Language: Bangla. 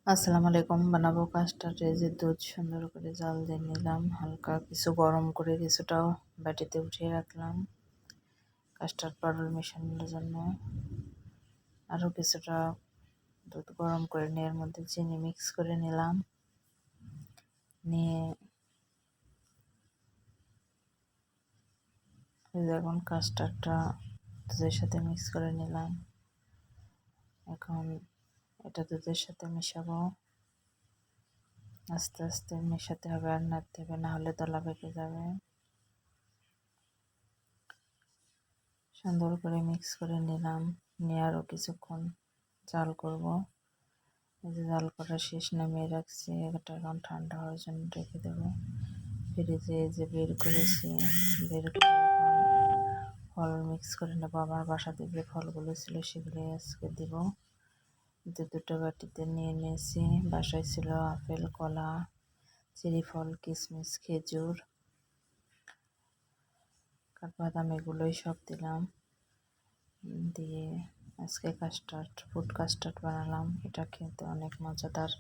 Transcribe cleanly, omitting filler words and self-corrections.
আসসালামু আলাইকুম। বানাবো কাস্টার্ড। এই যে দুধ সুন্দর করে জাল দিয়ে নিলাম, হালকা কিছু গরম করে কিছুটাও বাটিতে উঠিয়ে রাখলাম কাস্টার্ড পাউডার মেশানোর জন্য। আরও কিছুটা দুধ গরম করে নিয়ে এর মধ্যে চিনি মিক্স করে নিলাম, নিয়ে এখন কাস্টার্ডটা দুধের সাথে মিক্স করে নিলাম। এখন এটা দুধের সাথে মেশাবো, আস্তে আস্তে মেশাতে হবে, আর নাড়তে হবে, না হলে দলা পেকে যাবে। সুন্দর করে মিক্স করে নিলাম, নিয়ে আরও কিছুক্ষণ জাল করব। এই যে জাল করা শেষ, নামিয়ে রাখছি। এটা এখন ঠান্ডা হওয়ার জন্য রেখে দেবো ফ্রিজে। এই যে বের করেছি, বের করে এখন ফল মিক্স করে নেবো। আমার বাসাতে যে ফলগুলো ছিল সেগুলো আজকে দিব। দুটো বাটিতে নিয়ে নিয়েছি। বাসায় ছিল আপেল, কলা, চেরি ফল, কিশমিশ, খেজুর, কাঠবাদাম, এগুলোই সব দিলাম। দিয়ে আজকে ফুড কাস্টার্ড বানালাম। এটা খেতে অনেক মজাদার।